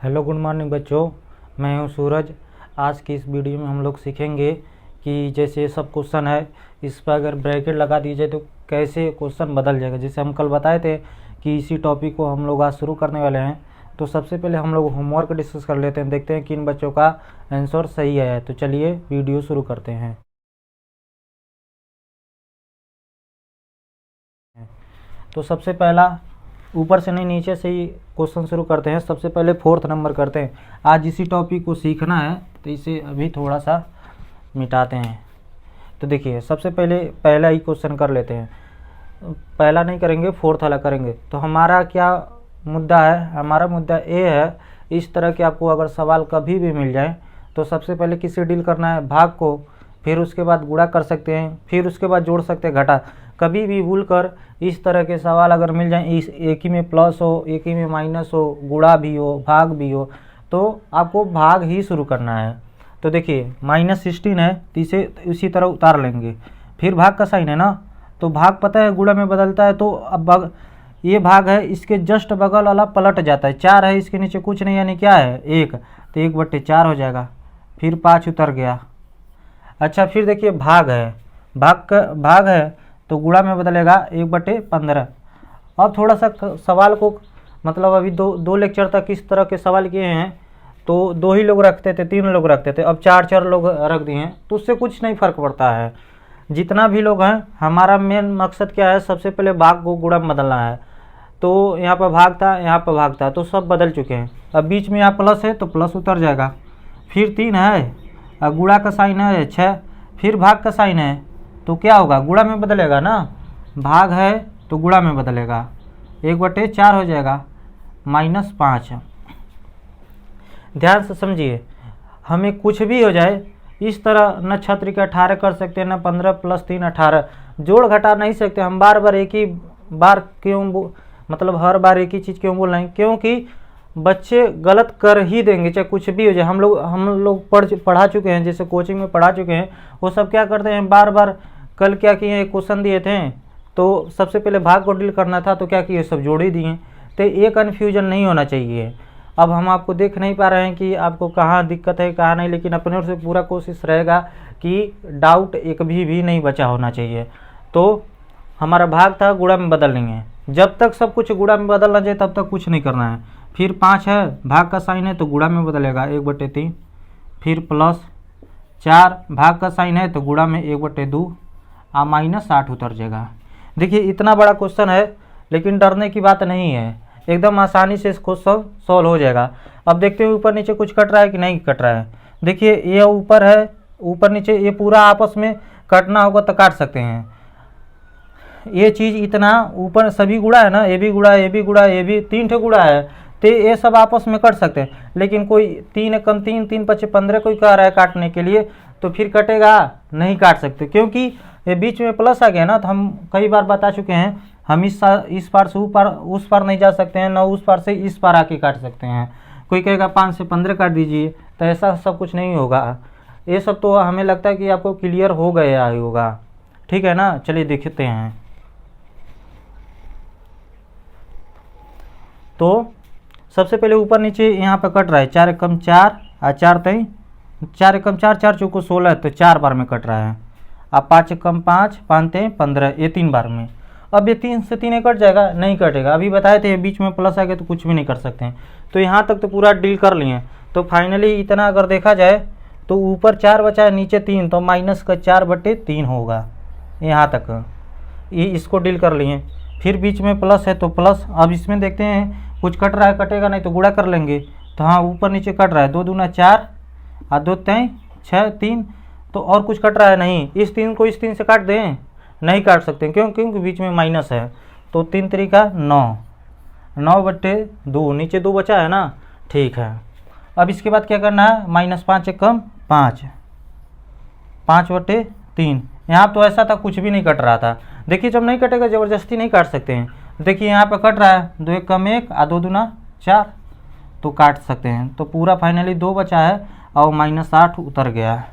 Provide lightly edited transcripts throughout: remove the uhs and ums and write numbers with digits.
Hello good morning बच्चों, मैं हूं सूरज। आज की इस वीडियो में हम लोग सीखेंगे कि जैसे ये सब क्वेश्चन है, इस पर अगर ब्रैकेट लगा दिए जाए तो कैसे क्वेश्चन बदल जाएगा। जैसे हम कल बताए थे कि इसी टॉपिक को हम लोग आज शुरू करने वाले हैं। तो सबसे पहले हम लोग होमवर्क डिस्कस कर लेते हैं, देखते हैं किन बच्चों का आंसर सही है। तो चलिए वीडियो शुरू करते हैं। तो सबसे पहला ऊपर से नहीं नीचे से ही क्वेश्चन शुरू करते हैं। सबसे पहले 4th नंबर करते हैं। आज इसी टॉपिक को सीखना है तो इसे अभी थोड़ा सा मिटाते हैं। तो देखिए सबसे पहले पहला ही क्वेश्चन कर लेते हैं। पहला नहीं करेंगे, 4th वाला करेंगे। तो हमारा क्या मुद्दा है? हमारा मुद्दा ये है, इस तरह के आपको अगर सवाल कभी भी मिल जाए तो सबसे पहले किससे डील करना है? भाग को, फिर उसके बाद गुणा कर सकते हैं, फिर उसके बाद जोड़ सकते हैं घटा। कभी भी भूल कर इस तरह के सवाल अगर मिल जाएं, इस एक ही में प्लस हो, एक ही में माइनस हो, गुणा भी हो, भाग भी हो, तो आपको भाग ही शुरू करना है। तो देखिए -16 है तो इसे इसी तरह उतार लेंगे। फिर भाग का साइन है ना, तो भाग पता है गुणा में बदलता है। तो अब ये भाग है, इसके जस्ट बगल वाला पलट जाता है। 4 है, इसके नीचे कुछ नहीं, यानी क्या है 1, तो 1/4 हो जाएगा। फिर 5 उतर गया। अच्छा फिर देखिए भाग है, भाग है तो गुणा में बदलेगा 1/15। अब थोड़ा सा सवाल को मतलब अभी दो लेक्चर तक इस तरह के सवाल किए हैं तो 2 ही लोग रखते थे, 3 लोग रखते थे। अब 4 लोग रख दिए हैं तो उससे कुछ नहीं फ़र्क पड़ता है। जितना भी लोग हैं, हमारा मेन मकसद क्या है? सबसे पहले भाग को गुणा में बदलना है। तो यहाँ पर भाग था, यहाँ पर भाग था, तो सब बदल चुके हैं। अब बीच में यहाँ प्लस है तो प्लस उतर जाएगा। फिर 3 है, गुणा का साइन है 6, फिर भाग का साइन है तो क्या होगा? गुणा में बदलेगा ना। भाग है तो गुणा में बदलेगा, 1/4 हो जाएगा, -5। ध्यान से समझिए, हमें कुछ भी हो जाए इस तरह न छत्र के 18 कर सकते हैं, न 15 + 3 18। जोड़ घटा नहीं सकते हम। बार बार एक ही बार क्यों मतलब हर बार एक ही चीज़ क्यों बोल रहे हैं? क्योंकि बच्चे गलत कर ही देंगे चाहे कुछ भी हो जाए। हम लोग पढ़ा चुके हैं, जैसे कोचिंग में पढ़ा चुके हैं। वो सब क्या करते हैं, बार बार कल क्या किए, एक क्वेश्चन दिए थे तो सबसे पहले भाग को डील करना था तो क्या किए, सब जोड़ ही दिए। तो ये कन्फ्यूजन नहीं होना चाहिए। अब हम आपको देख नहीं पा रहे हैं कि आपको कहाँ दिक्कत है कहाँ नहीं, लेकिन अपने ओर से पूरा कोशिश रहेगा कि डाउट एक भी नहीं बचा होना चाहिए। तो हमारा भाग था, गुणा में बदल लेंगे। जब तक सब कुछ गुणा में बदलना चाहिए तब तक कुछ नहीं करना है। फिर 5 है, भाग का साइन है तो गुणा में बदलेगा 1/3। फिर +4, भाग का साइन है तो गुणा में 1/2 और -8 उतर जाएगा। देखिए इतना बड़ा क्वेश्चन है लेकिन डरने की बात नहीं है, एकदम आसानी से इसको सॉल्व हो जाएगा। अब देखते हैं ऊपर नीचे कुछ कट रहा है कि नहीं कट रहा है। देखिए ये ऊपर है, ऊपर नीचे ये पूरा आपस में कटना होगा तो काट सकते हैं। ये चीज़ इतना ऊपर सभी गुणा है ना, ये भी गुणा, ये भी गुणा, ये भी 3 ठे गुणा है, तो ये सब आपस में कट सकते हैं। लेकिन कोई 3 कम 3, 3 × 5 = 15 कोई कह रहा है काटने के लिए, तो फिर कटेगा नहीं, काट सकते। क्योंकि ये बीच में प्लस आ गया ना, तो हम कई बार बता चुके हैं, हम इस पार से ऊपर उस पार नहीं जा सकते हैं, ना उस पार से इस पार आके काट सकते हैं। कोई कहेगा 5 से 15 काट दीजिए, तो ऐसा सब कुछ नहीं होगा। ये सब तो हमें लगता है कि आपको क्लियर हो गया होगा, ठीक है ना। चलिए देखते हैं। तो सबसे पहले ऊपर नीचे यहाँ पे कट रहा है, 4 × 4 और 4 × 4 × 4 4 × 16, तो 4 बार में कट रहा है। अब 5 × 5 5 × 15, ये 3 बार में। अब ये 3 से 3 कट जाएगा, नहीं कटेगा। अभी बताए थे बीच में प्लस आ गया तो कुछ भी नहीं कर सकते हैं। तो यहाँ तक तो पूरा डील कर लिए। तो फाइनली इतना अगर देखा जाए तो ऊपर 4 बचा है, नीचे 3, तो -4/3 होगा। यहाँ तक ये इसको डील कर लिए। फिर बीच में प्लस है तो प्लस। अब इसमें देखते हैं कुछ कट रहा है, कटेगा नहीं तो गुणा कर लेंगे। तो हाँ ऊपर नीचे कट रहा है, 2 दूना 4 और 2 3 6 3, तो और कुछ कट रहा है नहीं। इस 3 को इस 3 से काट दें, नहीं काट सकते क्योंकि बीच में माइनस है। तो 3 × 3 = 9, 9/2, नीचे 2 बचा है ना, ठीक है। अब इसके बाद क्या करना है, -5 × 5, 5/3। यहाँ तो ऐसा था कुछ भी नहीं कट रहा था। देखिए जब नहीं कटेगा ज़बरदस्ती नहीं काट सकते हैं। देखिए यहाँ पे कट रहा है, 2 × 1 = 1 और 2 दूना 4, तो काट सकते हैं। तो पूरा फाइनली 2 बचा है और -8 उतर गया।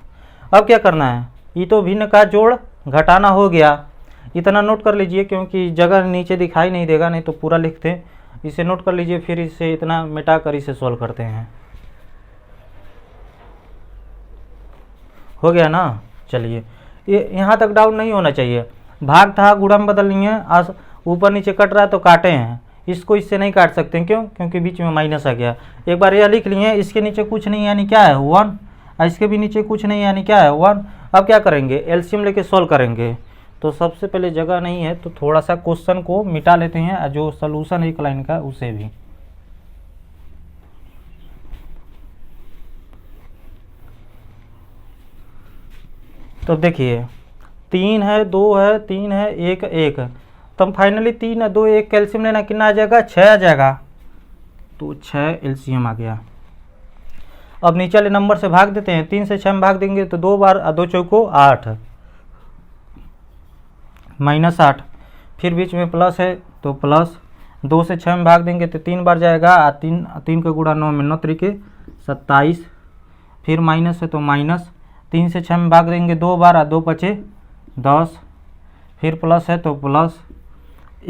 अब क्या करना है, ये तो भिन्न का जोड़ घटाना हो गया। इतना नोट कर लीजिए क्योंकि जगह नीचे दिखाई नहीं देगा, नहीं तो पूरा लिखते इसे नोट कर लीजिए, फिर इसे इतना मिटा कर इसे सॉल्व करते हैं। हो गया ना। चलिए, ये यहाँ तक डाउन नहीं होना चाहिए। भाग था, गुणा में बदल नहीं है, आज ऊपर नीचे कट रहा है तो काटे हैं, इसको इससे नहीं काट सकते। क्यों? क्योंकि बीच में माइनस आ गया। एक बार यह लिख लिए, इसके नीचे कुछ नहीं यानी क्या है 1, इसके भी नीचे कुछ नहीं यानी क्या है 1। अब क्या करेंगे, एलसीएम लेके सॉल्व करेंगे। तो सबसे पहले जगह नहीं है तो थोड़ा सा क्वेश्चन को मिटा लेते हैं, जो सोल्यूशन एक लाइन का उसे भी। तो देखिए 3 है, 2 है, 3 है, 1 1, तो फाइनली 3 है 2 1 कैल्शियम लेना, कितना आ जाएगा 6 आ जाएगा। तो 6 एलसीएम आ गया। अब नीचे वाले नंबर से भाग देते हैं, 3 से 6 में भाग देंगे तो 2 बार 2 चौको 8 -8, फिर बीच में प्लस है तो प्लस, 2 से 6 में भाग देंगे तो 3 बार जाएगा, 3 का गुणा 9 में 9 तरीके 27, फिर माइनस है तो माइनस, 3 से 6 में भाग देंगे 2 बार 2 पचे 10, फिर प्लस है तो प्लस,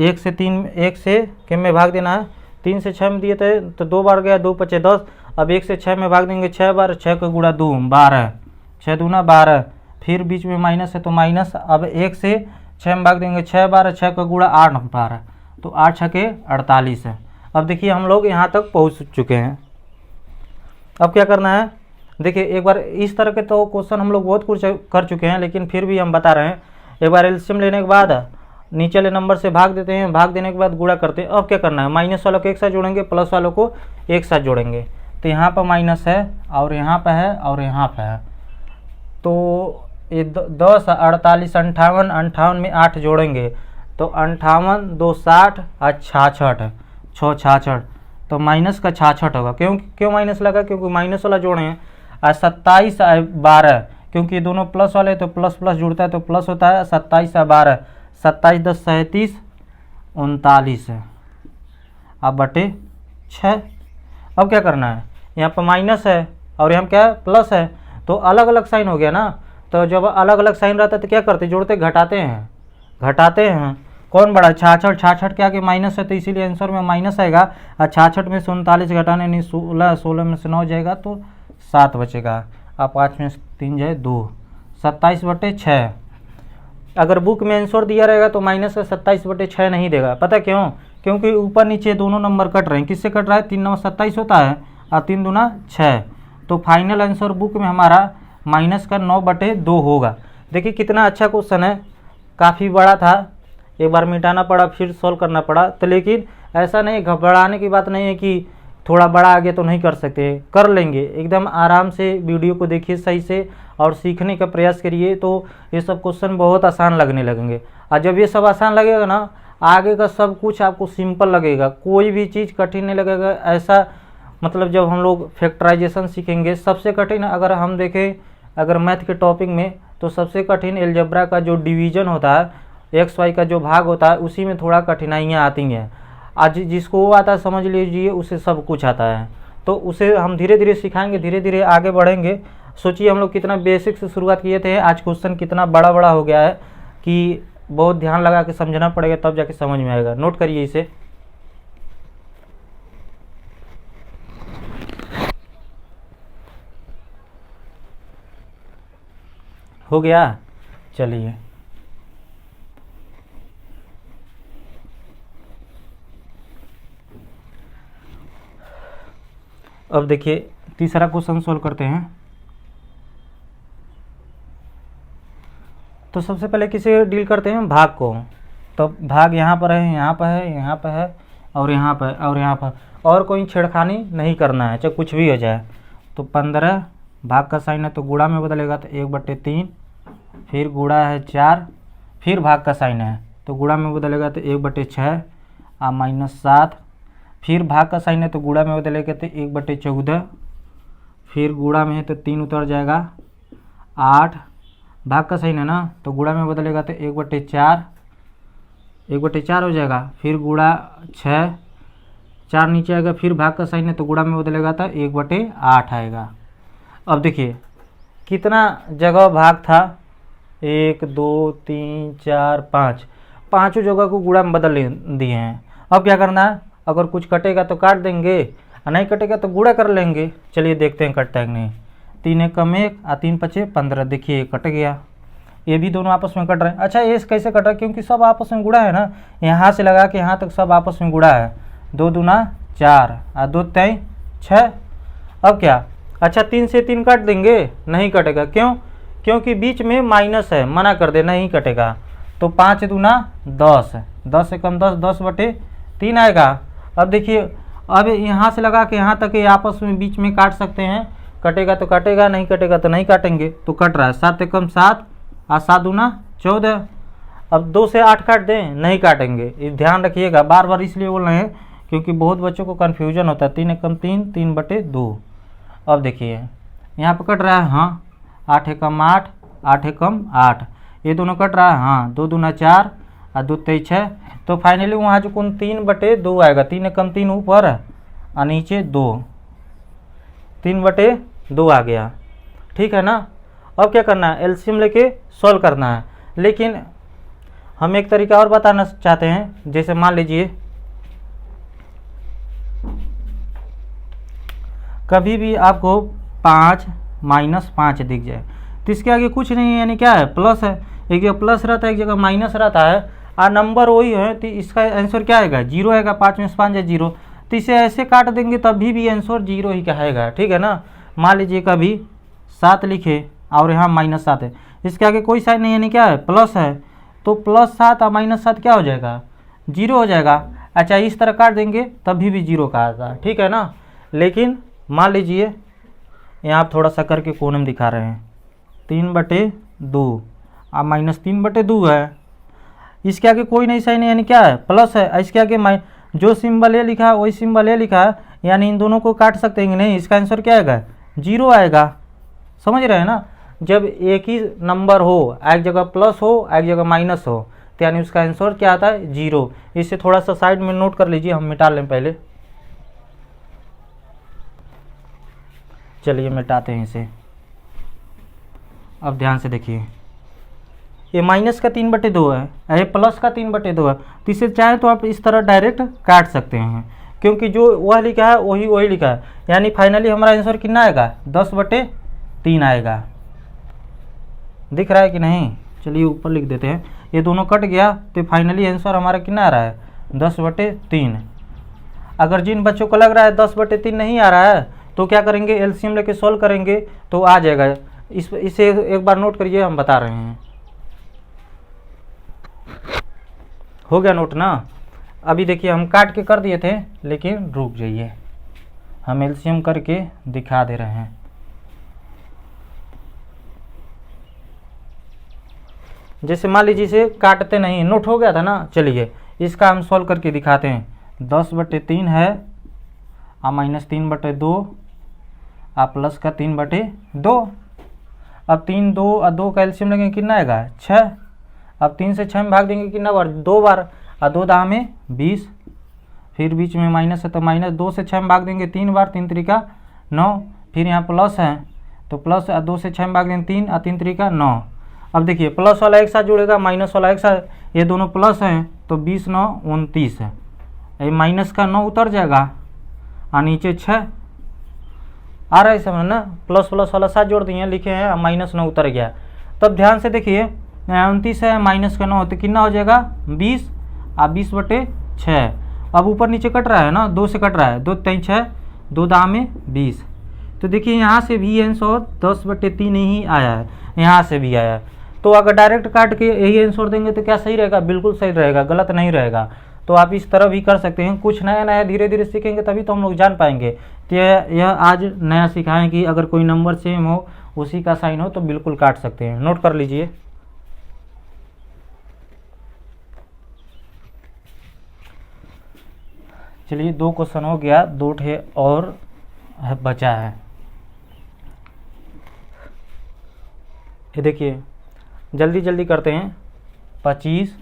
1 से 3 1 से किम में भाग देना है, 3 से 6 में दिए थे तो 2 बार गया 2 पचे 10, अब 1 से 6 में भाग देंगे 6 बार, 6 का गुणा 2 12, 6 दूना 12, फिर बीच में माइनस है तो माइनस, अब 1 से 6 में भाग देंगे 6 बार, 6 का गुणा 8 12, तो 8 6 के 48 है। अब देखिए हम लोग यहाँ तक पहुँच चुके हैं। अब क्या करना है, देखिए एक बार इस तरह के तो क्वेश्चन हम लोग बहुत कुछ कर चुके हैं, लेकिन फिर भी हम बता रहे हैं। एक बार एलसीएम लेने के बाद नीचे वाले नंबर से भाग देते हैं, भाग देने के बाद गुणा करते हैं। अब क्या करना है, माइनस वालों को एक साथ जोड़ेंगे, प्लस वालों को एक साथ जोड़ेंगे। तो यहाँ पर माइनस है और यहाँ पर है और यहाँ पर है, तो ये 10 48 58, 58 में 8 जोड़ेंगे तो 58 2 60 और 66 6 66, तो माइनस का 66 होगा। क्यों माइनस लगा, क्योंकि माइनस वाला जोड़े हैं। और 27 12, क्योंकि ये दोनों प्लस वाले तो प्लस प्लस जुड़ता है तो प्लस होता है। 27 12, 27 10 37 39 है, अब बटे 6। अब क्या करना है, यहाँ पर माइनस है और यहाँ क्या है प्लस है, तो अलग अलग साइन हो गया ना। तो जब अलग अलग साइन रहता है तो क्या करते, जोड़ते घटाते हैं। कौन बड़ा, 66, 66 के आगे माइनस है तो इसीलिए आंसर में माइनस आएगा। और 66 में से 39 घटाने नहीं 16, 16 में से 9 जाएगा तो 7 बचेगा। अब 5 में से 3 जाए 2, 27 बटे 6। अगर बुक में आंसर दिया रहेगा तो माइनस का 27 बटे 6 नहीं देगा। पता क्यों, क्योंकि ऊपर नीचे दोनों नंबर कट रहे हैं। किससे कट रहा है, 3 9 27 होता है और 3 दूना 6, तो फाइनल आंसर बुक में हमारा माइनस का 9 बटे 2 होगा। देखिए कितना अच्छा क्वेश्चन है, काफ़ी बड़ा था, एक बार मिटाना पड़ा फिर सॉल्व करना पड़ा। तो लेकिन ऐसा नहीं, घबराने की बात नहीं है कि थोड़ा बड़ा आ गया तो नहीं कर सकते, कर लेंगे। एकदम आराम से वीडियो को देखिए सही से और सीखने का प्रयास करिए, तो ये सब क्वेश्चन बहुत आसान लगने लगेंगे। और जब ये सब आसान लगेगा ना, आगे का सब कुछ आपको सिंपल लगेगा, कोई भी चीज़ कठिन नहीं लगेगा। ऐसा मतलब जब हम लोग फैक्टराइजेशन सीखेंगे, सबसे कठिन अगर हम देखें अगर मैथ के टॉपिक में, तो सबसे कठिन एलजेब्रा का जो डिवीज़न होता है, एक्स वाई का जो भाग होता है, उसी में थोड़ा कठिनाइयाँ आती हैं। आज जिसको वो आता है समझ लीजिए उसे सब कुछ आता है। तो उसे हम धीरे धीरे सिखाएंगे, धीरे धीरे आगे बढ़ेंगे। सोचिए हम लोग कितना बेसिक से शुरुआत किए थे, आज क्वेश्चन कितना बड़ा बड़ा हो गया है कि बहुत ध्यान लगा के समझना पड़ेगा, तब जाके समझ में आएगा। नोट करिए इसे। हो गया, चलिए अब देखिए तीसरा क्वेश्चन सोल्व करते हैं। तो सबसे पहले किसे डील करते हैं, भाग को। तो भाग यहाँ पर है, यहाँ पर है, यहाँ पर है और यहाँ पर और यहाँ पर, और कोई छेड़खानी नहीं करना है, चाहे कुछ भी हो जाए। तो 15 भाग का साइन है तो गुणा में बदलेगा तो 1/3, फिर गुणा है 4, फिर भाग का साइन है तो गुणा में बदलेगा तो 1/6 और -7, फिर भाग का साइन है तो गुणा में बदलेगा तो 1/14, फिर गुणा में है तो 3 उतर जाएगा 8, भाग का साइन है ना तो गुणा में बदलेगा तो 1/4, 1/4 हो जाएगा, फिर गुणा 6, 4 नीचे आएगा, फिर भाग का साइन है तो गुणा में बदलेगा तो 1/8 आएगा। अब देखिए कितना जगह भाग था, 1 2 3 4 5, पाँचों जगह को गुणा में बदल दिए हैं। अब क्या करना है, अगर कुछ कटेगा तो काट देंगे और नहीं कटेगा तो गुणा कर लेंगे। चलिए देखते हैं कटता है कि नहीं। 3 एकम 1 और 3 पचे 15, देखिए कट गया। ये भी दोनों आपस में कट रहे हैं। अच्छा ये कैसे कट रहा है, क्योंकि सब आपस में गुणा है ना, यहाँ से लगा के यहाँ तक सब आपस में गुणा है। 2 दूना 4 और 2 3 6। अब क्या, अच्छा 3 से 3 काट देंगे, नहीं कटेगा। क्यों, क्योंकि बीच में माइनस है, मना कर दे, नहीं कटेगा। तो 5 दूना 10, 10 एकम 10, 10/3 आएगा। अब देखिए, अब यहाँ से लगा के यहाँ तक ये आपस में बीच में काट सकते हैं, कटेगा तो काटेगा, नहीं कटेगा तो नहीं काटेंगे। तो कट रहा है। 7 एकम 7 और 7 दूना 14। अब 2 से 8 काट दें, नहीं काटेंगे। ये ध्यान रखिएगा, बार बार इसलिए बोल रहे हैं क्योंकि बहुत बच्चों को कन्फ्यूजन होता है। 3 एकम 3, 3/2। अब देखिए यहाँ पर कट रहा है, हाँ 8 एकम 8, 8 एकम 8, ये दोनों कट रहा है, हाँ 2 दूना 4 और 2 3 6। तो फाइनली वहाँ जो कौन 3/2 आएगा। 3 एकम 3 ऊपर और नीचे 2, 3/2 आ गया। ठीक है ना। अब क्या करना है, एलसीएम लेके सॉल्व करना है। लेकिन हम एक तरीका और बताना चाहते हैं। जैसे मान लीजिए कभी भी आपको 5 - 5 दिख जाए तो इसके आगे कुछ नहीं है, यानी क्या है, प्लस है। एक जगह प्लस रहता है, एक जगह माइनस रहता है, और नंबर वही है, तो इसका आंसर क्या आएगा, 0 आएगा। 5 में से 5 है 0। तो इसे ऐसे काट देंगे तभी भी आंसर 0 ही कहेगा। ठीक है ना। मान लीजिए कभी 7 लिखे और यहाँ -7 है, इसके आगे कोई साइन नहीं, यानी क्या है, प्लस है। तो +7 और -7 क्या हो जाएगा, 0 हो जाएगा। अच्छा इस तरह काट देंगे तभी भी 0 का आता है। ठीक है ना। लेकिन मान लीजिए यहाँ आप थोड़ा सा करके कोने में दिखा रहे हैं, 3/2 और -3/2 है। इसके आगे कोई नहीं साइन है, यानी क्या है, प्लस है। इसके आगे जो सिंबल ए लिखा है वही सिंबल ए लिखा है, यानी इन दोनों को काट सकते हैं नहीं, इसका आंसर क्या आएगा, 0 आएगा। समझ रहे हैं ना। जब एक ही नंबर हो, एक जगह प्लस हो एक जगह माइनस हो, तो यानी उसका आंसर क्या आता है, 0। इसे थोड़ा सा साइड में नोट कर लीजिए, हम मिटा लें पहले। चलिए मिटाते हैं इसे। अब ध्यान से देखिए, ये माइनस का 3/2 है, ये प्लस का 3/2 है। तो इसे चाहे तो आप इस तरह डायरेक्ट काट सकते हैं, क्योंकि जो वह लिखा है वही लिखा है। यानी फाइनली हमारा आंसर कितना आएगा, 10/3 आएगा। दिख रहा है कि नहीं। चलिए ऊपर लिख देते हैं। ये दोनों कट गया तो फाइनली आंसर हमारा कितना आ रहा है, 10/3। अगर जिन बच्चों को लग रहा है 10/3 नहीं आ रहा है तो क्या करेंगे, एलसीएम लेके सॉल्व करेंगे तो आ जाएगा। इसे एक बार नोट करिए, हम बता रहे हैं। हो गया नोट ना। अभी देखिए हम काट के कर दिए थे, लेकिन रुक जाइए, हम एलसीएम करके दिखा दे रहे हैं। जैसे मान लीजिए इसे काटते नहीं, नोट हो गया था ना। चलिए इसका हम सॉल्व करके दिखाते हैं। 10/3 है और -3/2 और प्लस का 3/2। अब 3 2 और 2 का एलसीएम लेंगे, कितना आएगा, 6। अब 3 से 6 में भाग देंगे कितना बार, 2 बार, और 2 दाह में 20। फिर बीच में माइनस है तो माइनस, 2 से 6 में भाग देंगे 3 बार, 3 त्रिका 9। फिर यहाँ प्लस है तो प्लस 2 से 6 में भाग देंगे 3 और 3 त्रिका 9। अब देखिए प्लस वाला एक साथ जुड़ेगा, माइनस वाला एक साथ, ये दोनों प्लस हैं तो 20 9 29 है। ये माइनस का 9 उतर जाएगा और नीचे 6 आ रहा है, समझ ना। प्लस प्लस वाला साथ जोड़ दिए, लिखे हैं, -9 उतर गया। तब ध्यान से देखिए, 29 है माइनस का 9 तो कितना हो जाएगा, 20 और 20/6। अब ऊपर नीचे कट रहा है ना, 2 से कट रहा है, 2 3 6, 2 दाह में 20। तो देखिए यहाँ से भी आंसर 10/3 ही आया है, यहाँ से भी आया है। तो अगर डायरेक्ट काट के यही आंसर देंगे तो क्या सही रहेगा, बिल्कुल सही रहेगा, गलत नहीं रहेगा। तो आप इस तरह भी कर सकते हैं। कुछ नया नया धीरे धीरे सीखेंगे तभी तो हम लोग जान पाएंगे। तो यह आज नया सिखाएं कि अगर कोई नंबर सेम हो, उसी का साइन हो, तो बिल्कुल काट सकते हैं। नोट कर लीजिए। चलिए 2 क्वेश्चन हो गया, 2 ठे और बचा है। ये देखिए जल्दी जल्दी करते हैं। 25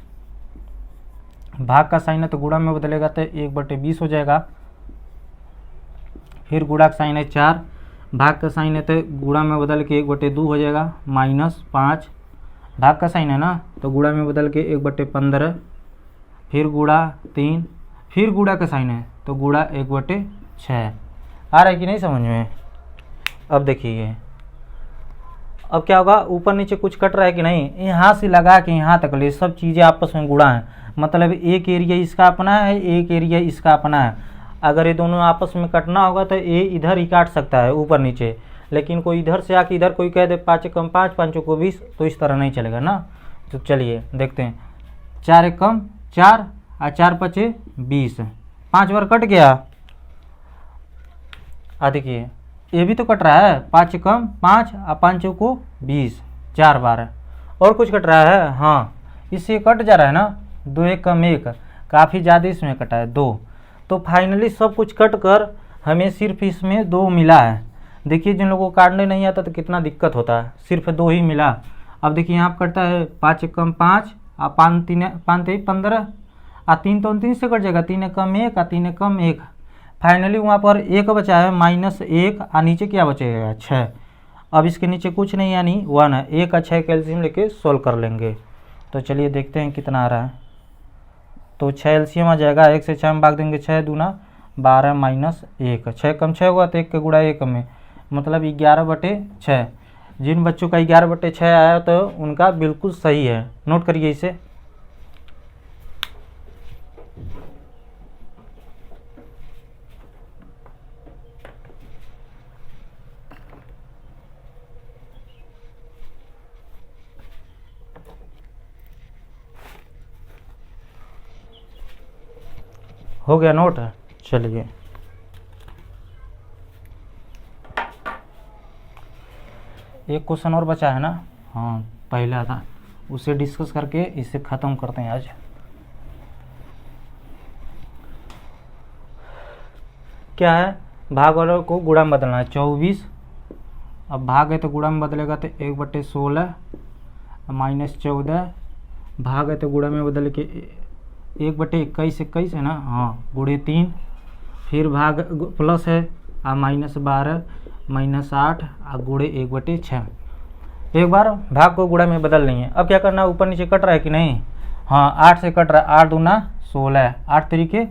भाग का साइन है तो गुणा में बदलेगा तो 1/20 हो जाएगा। फिर गुणा का साइन है 4, भाग का साइन है तो गुणा में बदल के 1/2 हो जाएगा। -5 भाग का साइन है ना, तो गुणा में बदल के 1/15। फिर गुणा 3 फिर गुणा का साइन है तो गुणा 1/6। आ रहा है कि नहीं समझ में? अब देखिए अब क्या होगा, ऊपर नीचे कुछ कट रहा है कि नहीं, यहाँ से लगा के यहाँ तक ले सब चीज़ें आपस में गुणा है, मतलब एक एरिया इसका अपना है, एक एरिया इसका अपना है। अगर ये दोनों आपस में कटना होगा तो ये इधर ही काट सकता है ऊपर नीचे, लेकिन कोई इधर से आके इधर कोई कह दे 5 एकम 5 5 को 20, तो इस तरह नहीं चलेगा ना। तो चलिए देखते हैं, 4 एकम 4 और 4 पचे 20, 5 बार कट गया। देखिए ये भी तो कट रहा है, 5 एकम 5 और 5 को 20, 4 बार है। और कुछ कट रहा है? हाँ, इससे कट जा रहा है ना, 2 एकम 1, काफ़ी ज़्यादा इसमें कटा है 2। तो फाइनली सब कुछ कट कर हमें सिर्फ इसमें 2 मिला है। देखिए जिन लोगों को काटने नहीं आता तो कितना दिक्कत होता है, सिर्फ 2 ही मिला। अब देखिए यहाँ पर कटता है 5 एकम 5 और 5 3 15 और 3 तो 3 से कट जाएगा, 3 एकम 1 और 3 एकम 1। फाइनली वहाँ पर 1 बचा है -1 और नीचे क्या बचेगा 6। अब इसके नीचे कुछ नहीं यानी 1 है, 1 और 6 कैल्शियम लेके सोल्व कर लेंगे। तो चलिए देखते हैं कितना आ रहा है। तो 6 एलसीएम आ जाएगा, 1 से 6 में भाग देंगे, 6 दूना 12 -1, 6 कम 6 हुआ तो 1 के गुणा 1 में, मतलब 11/6। जिन बच्चों का 11/6 आया तो उनका बिल्कुल सही है, नोट करिए इसे। हो गया नोट? चलिए एक क्वेश्चन और बचा है ना, हाँ पहला था, उसे डिस्कस करके इसे ख़त्म करते हैं आज। क्या है, भाग वालों को गुणा में बदलना है 24। अब भाग है तो गुणा में बदलेगा तो 1/16 -14, भाग है तो गुणा में बदल के 1/21 21 है ना, हाँ गुणे 3, फिर भाग प्लस है -12 -8 और गुणे 1/6। एक बार भाग को गुणा में बदल लेंगे। अब क्या करना है, ऊपर नीचे कट रहा है कि नहीं, हाँ 8 से कट रहा है, 8 दूना 16, 8 तरीके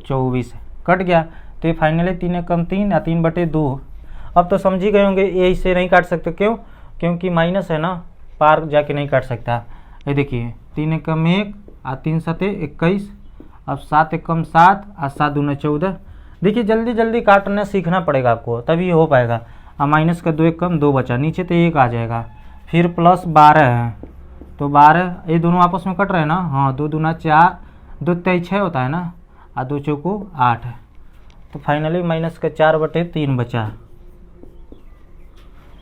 24 कट गया। तो ये फाइनली 3 एकम 3 और 3/2। अब तो समझ ही गए होंगे ये इससे नहीं काट सकते, क्यों? क्योंकि माइनस है ना, पार जाके नहीं काट सकता। ये देखिए 3 एकम 1 और 3 सते 21, अब 7 एकम 7 और 7 दूना 14। देखिए जल्दी जल्दी काटना सीखना पड़ेगा आपको, तभी हो पाएगा। अब माइनस का 2 एकम 2 बचा, नीचे तो 1 आ जाएगा, फिर प्लस 12 है तो 12, ये दोनों आपस में कट रहे हैं ना, हाँ 2 दूना 4, 2 तेईस 6 होता है ना, और 2 चौको 8। तो फाइनली माइनस का 4/3 बचा।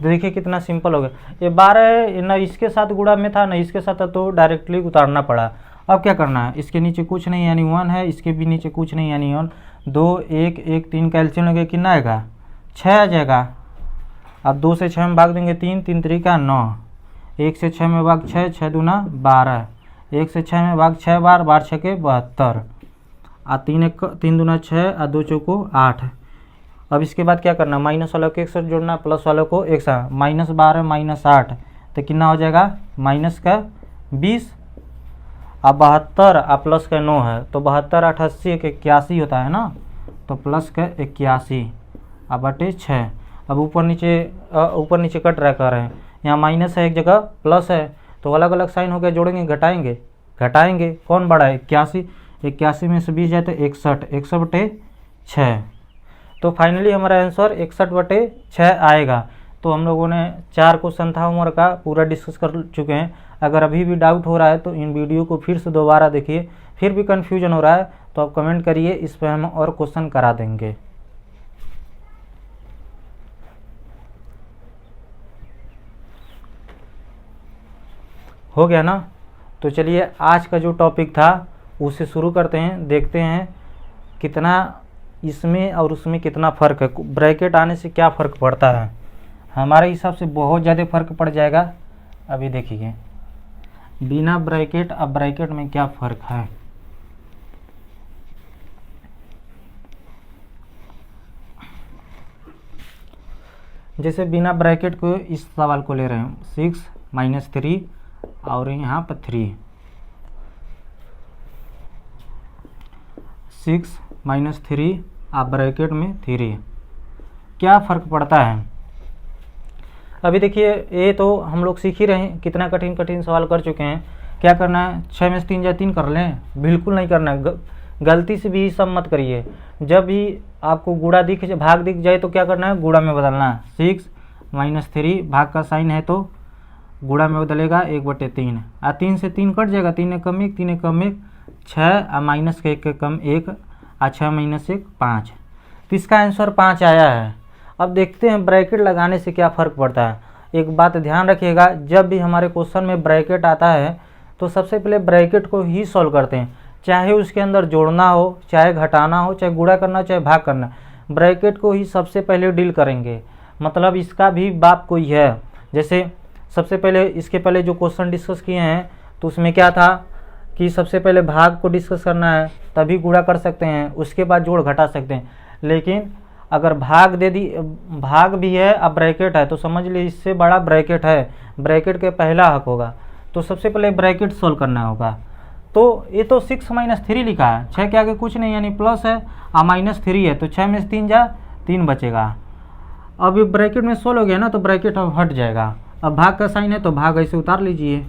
देखिए कितना सिंपल हो गया। ये 12 है ना, इसके साथ गुणा में था ना इसके साथ था, तो डायरेक्टली उतारना पड़ा। अब क्या करना है, इसके नीचे कुछ नहीं यानी 1 है, इसके भी नीचे कुछ नहीं यानी 1, 2 1 1 3 कैल्शियम लगे, कितना आएगा 6 आ जाएगा। अब 2 से 6 में भाग देंगे 3 3 तरीका 9, 1 से 6 में भाग 6 6 दूना 12, 1 से 6 में भाग 6 बार, 12 6 के 72 और 3 दूना 6 और 2 चौको 8। अब इसके बाद क्या करना, माइनस वालों को एक साथ जोड़ना, प्लस वालों को एक साथ, -12 -8 तो कितना हो जाएगा माइनस का 20 और 72 और प्लस का 9 है, तो 72 8 80 81 होता है ना, तो प्लस का 81 और बटे 6। अब ऊपर नीचे कट रहा कर रहे हैं, यहाँ माइनस है एक जगह प्लस है, तो अलग अलग साइन हो गया, जोड़ेंगे घटाएंगे कौन बड़ा है 81, 81 में से 20 जाए तो 61, 61/6। तो फाइनली हमारा आंसर 61/6 आएगा। तो हम लोगों ने 4 क्वेश्चन था उम्र का पूरा डिस्कस कर चुके हैं। अगर अभी भी डाउट हो रहा है तो इन वीडियो को फिर से दोबारा देखिए, फिर भी कन्फ्यूजन हो रहा है तो आप कमेंट करिए, इस पर हम और क्वेश्चन करा देंगे। हो गया ना? तो चलिए आज का जो टॉपिक था उसे शुरू करते हैं, देखते हैं कितना इसमें और उसमें कितना फ़र्क है, ब्रैकेट आने से क्या फ़र्क पड़ता है। हमारे हिसाब से बहुत ज़्यादा फ़र्क पड़ जाएगा। अभी देखिए बिना ब्रैकेट अब ब्रैकेट में क्या फ़र्क है। जैसे बिना ब्रैकेट को इस सवाल को ले रहे हैं, 6 - 3 और यहाँ पर 3, 6 - 3 आप ब्रैकेट में 3। क्या फ़र्क पड़ता है? अभी देखिए ये तो हम लोग सीख ही रहे हैं, कितना कठिन कठिन सवाल कर चुके हैं। क्या करना है, 6 में से 3 जाए 3 कर लें, बिल्कुल नहीं करना है। गलती से भी सब मत करिए। जब भी आपको गुणा दिख भाग दिख जाए तो क्या करना है, गुणा में बदलना है। 6 - 3 भाग का साइन है तो गुणा में बदलेगा 1/3। 3 से 3 कट जाएगा, 3 कम 1, 3 कम 1 6, माइनस के 1 कम 1, 6 - 1 5। तो इसका आंसर 5 आया है। अब देखते हैं ब्रैकेट लगाने से क्या फ़र्क पड़ता है। एक बात ध्यान रखिएगा, जब भी हमारे क्वेश्चन में ब्रैकेट आता है तो सबसे पहले ब्रैकेट को ही सॉल्व करते हैं, चाहे उसके अंदर जोड़ना हो, चाहे घटाना हो, चाहे गुणा करना, चाहे भाग करना, ब्रैकेट को ही सबसे पहले डील करेंगे। मतलब इसका भी बाप कोई है। जैसे सबसे पहले इसके पहले जो क्वेश्चन डिस्कस किए हैं तो उसमें क्या था कि सबसे पहले भाग को डिस्कस करना है, तभी गुणा कर सकते हैं, उसके बाद जोड़ घटा सकते हैं। लेकिन अगर भाग दे दी, भाग भी है अब ब्रैकेट है, तो समझ लीजिए इससे बड़ा ब्रैकेट है, ब्रैकेट के पहला हक होगा, तो सबसे पहले ब्रैकेट सोल्व करना होगा। तो ये तो 6 - 3 लिखा है, 6 के आगे कुछ नहीं यानी प्लस है और -3 है, तो 6 में से 3 जा 3 बचेगा। अब ये ब्रैकेट में सोल्व हो गया ना तो ब्रैकेट अब हट जाएगा। अब भाग का साइन है तो भाग ऐसे उतार लीजिए।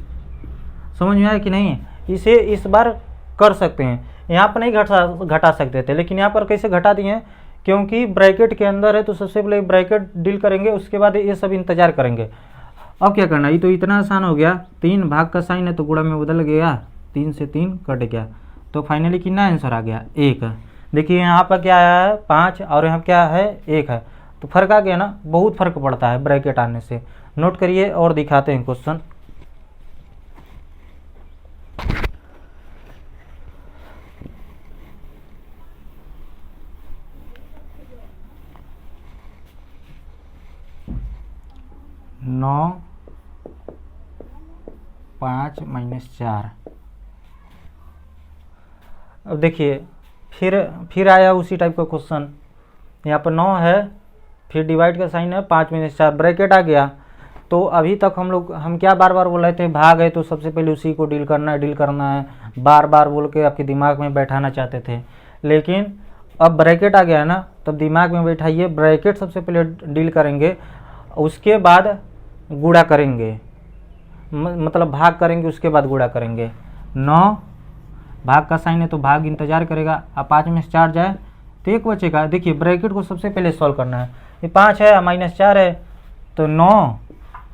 समझ में आया कि नहीं? इसे इस बार कर सकते हैं, यहाँ पर नहीं घटा सकते थे, लेकिन यहाँ पर कैसे घटा दिए हैं, क्योंकि ब्रैकेट के अंदर है तो सबसे पहले ब्रैकेट डील करेंगे, उसके बाद ये सब इंतजार करेंगे। अब क्या करना, ये तो इतना आसान हो गया। 3 भाग का साइन है तो गुणा में बदल गया, 3 से 3 कट गया, तो फाइनली कितना आंसर आ गया, 1। देखिए यहाँ पर क्या आया है 5 और यहाँ क्या है 1 है, तो फर्क आ गया ना। बहुत फर्क पड़ता है ब्रैकेट आने से। नोट करिए और दिखाते हैं क्वेश्चन। नौ 5 - 4। अब देखिए फिर आया उसी टाइप का क्वेश्चन। यहाँ पर 9 है, फिर डिवाइड का साइन है, 5 - 4 ब्रैकेट आ गया। तो अभी तक हम क्या बार बार बोल रहे थे, भाग है तो सबसे पहले उसी को डील करना है, बार बार बोल के आपके दिमाग में बैठाना चाहते थे। लेकिन अब ब्रैकेट आ गया है ना, तब दिमाग में बैठाइए, ब्रैकेट सबसे पहले डील करेंगे, उसके बाद गुणा करेंगे, मतलब भाग करेंगे, उसके बाद गुणा करेंगे। 9 भाग का साइन है तो भाग इंतजार करेगा, अब 5 में से 4 जाए तो 1 बचेगा। देखिए ब्रैकेट को सबसे पहले सॉल्व करना है। ये 5 है -4 है तो 9,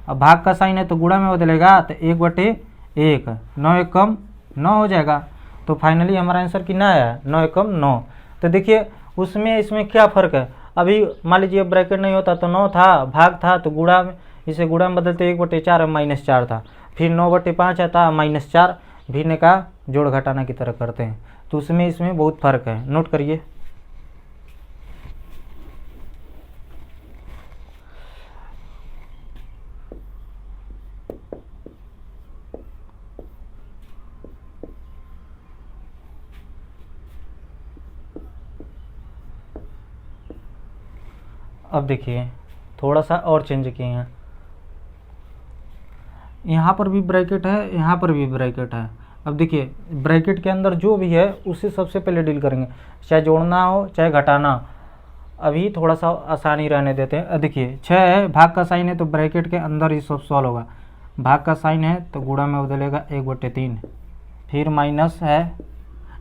अब भाग का साइन है तो गुणा में बदलेगा तो 1/1, 9 1 कम 9 हो जाएगा। तो फाइनली हमारा आंसर कितना आया, 9 1 कम 9। तो देखिए उसमें इसमें क्या फ़र्क है। अभी मान लीजिए ब्रैकेट नहीं होता तो 9 था, भाग था तो गुणा में, इसे गुणा में बदलते 1/4 -4 था, फिर 9/5 आता -4, भिन्न का जोड़ घटाना की तरह करते हैं। तो उसमें इसमें बहुत फ़र्क है, नोट करिए। अब देखिए थोड़ा सा और चेंज किए हैं, यहाँ पर भी ब्रैकेट है, यहाँ पर भी ब्रैकेट है। अब देखिए ब्रैकेट के अंदर जो भी है उससे सबसे पहले डील करेंगे, चाहे जोड़ना हो चाहे घटाना। अभी थोड़ा सा आसानी रहने देते हैं। देखिए 6 है, भाग का साइन है तो ब्रैकेट के अंदर ही सब सॉल्व होगा, भाग का साइन है तो गुणा में बदलेगा 1/3, फिर माइनस है।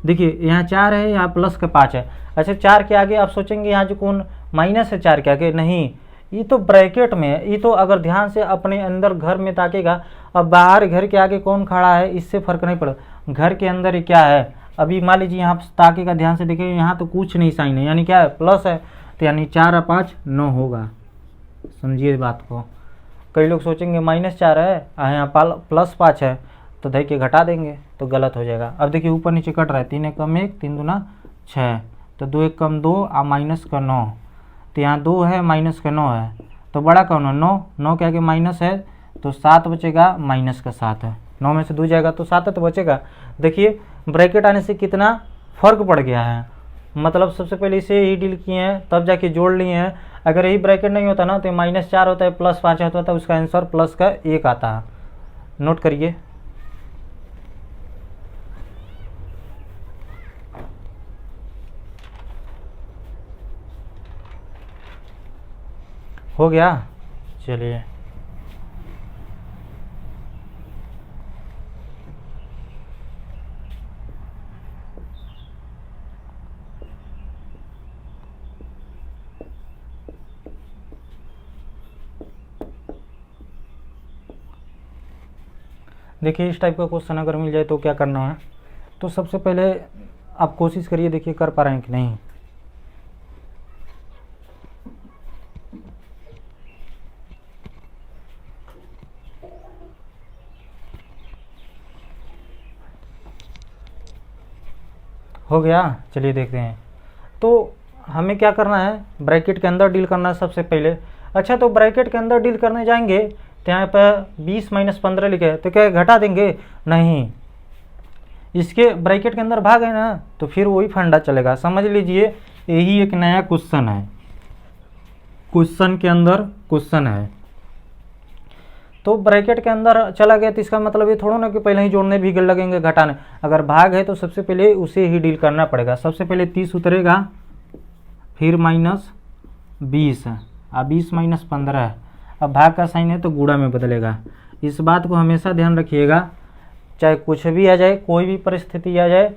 देखिए यहाँ 4 है, यहाँ प्लस का 5 है। अच्छा 4 के आगे आप सोचेंगे यहाँ जो कौन माइनस है 4 के आगे, नहीं, ये तो ब्रैकेट में है। ये तो अगर ध्यान से अपने अंदर घर में ताकेगा, अब बाहर घर के आगे कौन खड़ा है इससे फर्क नहीं पड़ा, घर के अंदर ही क्या है। अभी मान लीजिए यहाँ ताकेगा, ध्यान से देखिए यहाँ तो कुछ नहीं साइन है, यानी क्या है प्लस है, तो यानी 4 और 5 9 होगा। समझिए बात को। कई लोग सोचेंगे -4 है, यहाँ +5 है तो धै के घटा देंगे तो गलत हो जाएगा। अब देखिए ऊपर नीचे कट रहा है, 3 1 कम 1, 3 दूना 6, तो 2 1 कम 2 और माइनस का 9, तो यहाँ 2 है माइनस का 9 है, तो बड़ा कौन है 9, 9 के आगे माइनस है तो 7 बचेगा, माइनस का 7 है, 9 में से 2 जाएगा तो 7 है तो बचेगा। देखिए ब्रैकेट आने से कितना फ़र्क पड़ गया है, मतलब सबसे पहले इसे ही डील किए हैं तब जाके जोड़ लिए हैं। अगर यही ब्रैकेट नहीं होता ना तो -4 होता है, +5 होता है, उसका आंसर प्लस का 1 आता है। नोट करिए। हो गया। चलिए देखिए, इस टाइप का क्वेश्चन अगर मिल जाए तो क्या करना है। तो सबसे पहले आप कोशिश करिए, देखिए कर पा रहे हैं कि नहीं। हो गया। चलिए देखते हैं। तो हमें क्या करना है, ब्रैकेट के अंदर डील करना है सबसे पहले। अच्छा, तो ब्रैकेट के अंदर डील करने जाएंगे तो यहाँ पर 20 - 15 लिखे है, तो क्या घटा देंगे? नहीं, इसके ब्रैकेट के अंदर भाग है ना, तो फिर वही फंडा चलेगा। समझ लीजिए, यही एक नया क्वेश्चन है, क्वेश्चन के अंदर क्वेश्चन है। तो ब्रैकेट के अंदर चला गया तो इसका मतलब ये थोड़ा ना कि पहले ही जोड़ने भी लगेंगे घटाने। अगर भाग है तो सबसे पहले उसे ही डील करना पड़ेगा। सबसे पहले 30 उतरेगा, फिर -20 है, अब 20 - 15 है। अब भाग का साइन है तो गुणा में बदलेगा। इस बात को हमेशा ध्यान रखिएगा, चाहे कुछ भी आ जाए, कोई भी परिस्थिति आ जाए,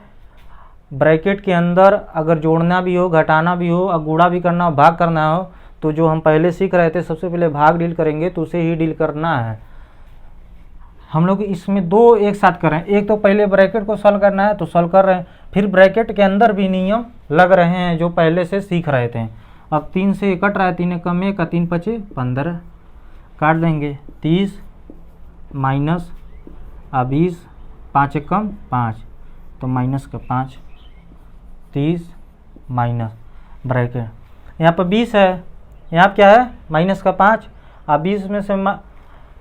ब्रैकेट के अंदर अगर जोड़ना भी हो, घटाना भी हो, और गुणा भी करना हो, भाग करना हो, तो जो हम पहले सीख रहे थे, सबसे पहले भाग डील करेंगे तो उसे ही डील करना है। हम लोग इसमें दो एक साथ कर रहे हैं। एक तो पहले ब्रैकेट को सॉल्व करना है तो सॉल्व कर रहे हैं, फिर ब्रैकेट के अंदर भी नियम लग रहे हैं जो पहले से सीख रहे थे। अब 3 से कट रहा है, 3 कम 1 का 3 × 5 = 15, काट देंगे। 30 माइनस 20, 5 × 1 = 5, तो -5, 30 माइनस ब्रैकेट यहाँ पर 20 है, यहाँ क्या है -5। अब 20 में से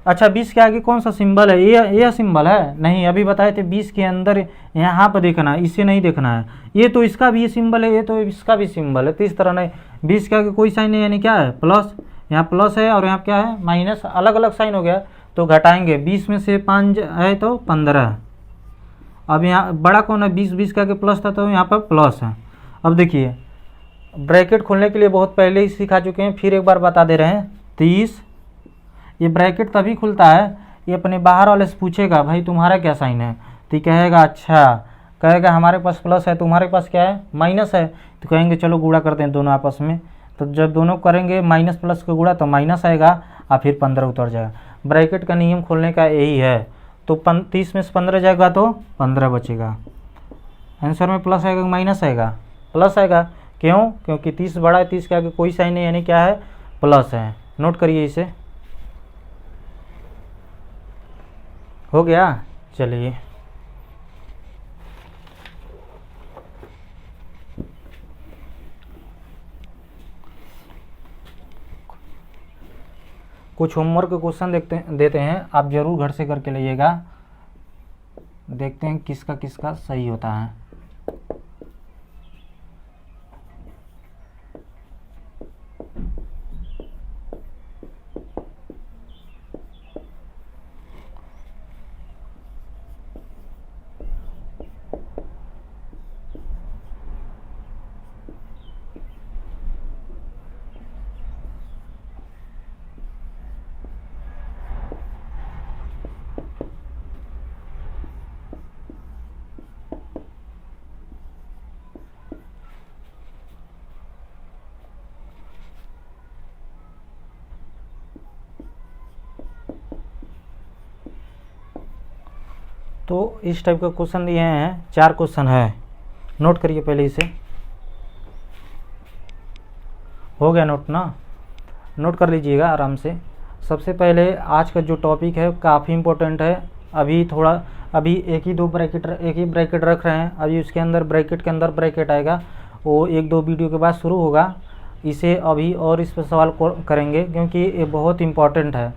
अच्छा 20 के आगे कौन सा सिंबल है? ये सिंबल है नहीं, अभी बताए थे 20 के अंदर यहाँ पर देखना है, इसे नहीं देखना है। ये तो इसका भी सिंबल है, ये तो इसका भी सिंबल है, तो इस तरह नहीं। 20 के आगे कोई साइन नहीं, यानी क्या है प्लस, यहाँ प्लस है और यहाँ क्या है माइनस, अलग अलग साइन हो गया तो घटाएंगे। 20 में से 5 है तो 15। अब यहाँ बड़ा कौन है? 20 के आगे प्लस था तो यहाँ पर प्लस है। अब देखिए, ब्रैकेट खोलने के लिए बहुत पहले ही सिखा चुके हैं, फिर एक बार बता दे रहे हैं। 30, ये ब्रैकेट तभी खुलता है, ये अपने बाहर वाले से पूछेगा भाई तुम्हारा क्या साइन है, तो ये कहेगा अच्छा, कहेगा हमारे पास प्लस है, तुम्हारे पास क्या है माइनस है, तो कहेंगे चलो गुणा करते हैं दोनों आपस में। तो जब दोनों करेंगे माइनस प्लस का गुणा तो माइनस आएगा और फिर 15 उतर जाएगा। ब्रैकेट का नियम खोलने का यही है। तो 30 में से 15 जाएगा तो 15 बचेगा। आंसर में प्लस आएगा माइनस आएगा? प्लस आएगा। क्यों? क्योंकि 30 बड़ा है, 30 के आगे कोई साइन नहीं, यानी क्या है प्लस है। नोट करिए इसे। हो गया। चलिए कुछ होमवर्क क्वेश्चन देते हैं, आप जरूर घर से करके लाइएगा। देखते हैं किसका किसका सही होता है। तो इस टाइप का क्वेश्चन दिए हैं, 4 क्वेश्चन है। नोट करिए पहले इसे। हो गया नोट ना? नोट कर लीजिएगा आराम से। सबसे पहले आज का जो टॉपिक है काफ़ी इम्पोर्टेंट है। अभी एक ही ब्रैकेट रख रहे हैं, अभी उसके अंदर ब्रैकेट के अंदर ब्रैकेट आएगा, वो 1-2 वीडियो के बाद शुरू होगा। इसे अभी और इस पर सवाल करेंगे क्योंकि ये बहुत इम्पोर्टेंट है।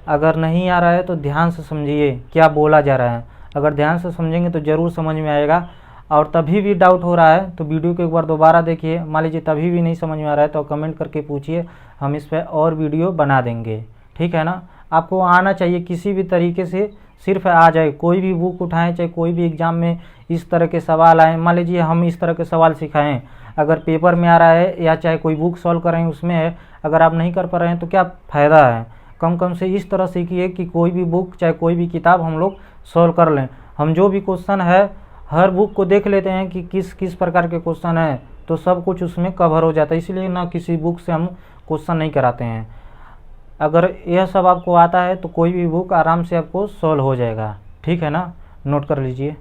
अगर नहीं आ रहा है तो ध्यान से समझिए क्या बोला जा रहा है। अगर ध्यान से समझेंगे तो ज़रूर समझ में आएगा। और तभी भी डाउट हो रहा है तो वीडियो को एक बार दोबारा देखिए। मान लीजिए तभी भी नहीं समझ में आ रहा है तो कमेंट करके पूछिए, हम इस पर और वीडियो बना देंगे। ठीक है ना? आपको आना चाहिए किसी भी तरीके से, सिर्फ आ जाए। कोई भी बुक उठाएं, चाहे कोई भी एग्ज़ाम में इस तरह के सवाल आए, मान लीजिए हम इस तरह के सवाल सिखाएं, अगर पेपर में आ रहा है या चाहे कोई बुक सॉल्व कर रहे हैं उसमें है, अगर आप नहीं कर पा रहे हैं तो क्या फ़ायदा है। कम कम से इस तरह सीखिए कि कोई भी बुक चाहे कोई भी किताब हम लोग सॉल्व कर लें। हम जो भी क्वेश्चन है हर बुक को देख लेते हैं कि किस किस प्रकार के क्वेश्चन है, तो सब कुछ उसमें कवर हो जाता है। इसलिए ना किसी बुक से हम क्वेश्चन नहीं कराते हैं। अगर यह सब आपको आता है तो कोई भी बुक आराम से आपको सॉल्व हो जाएगा। ठीक है ना, नोट कर लीजिए।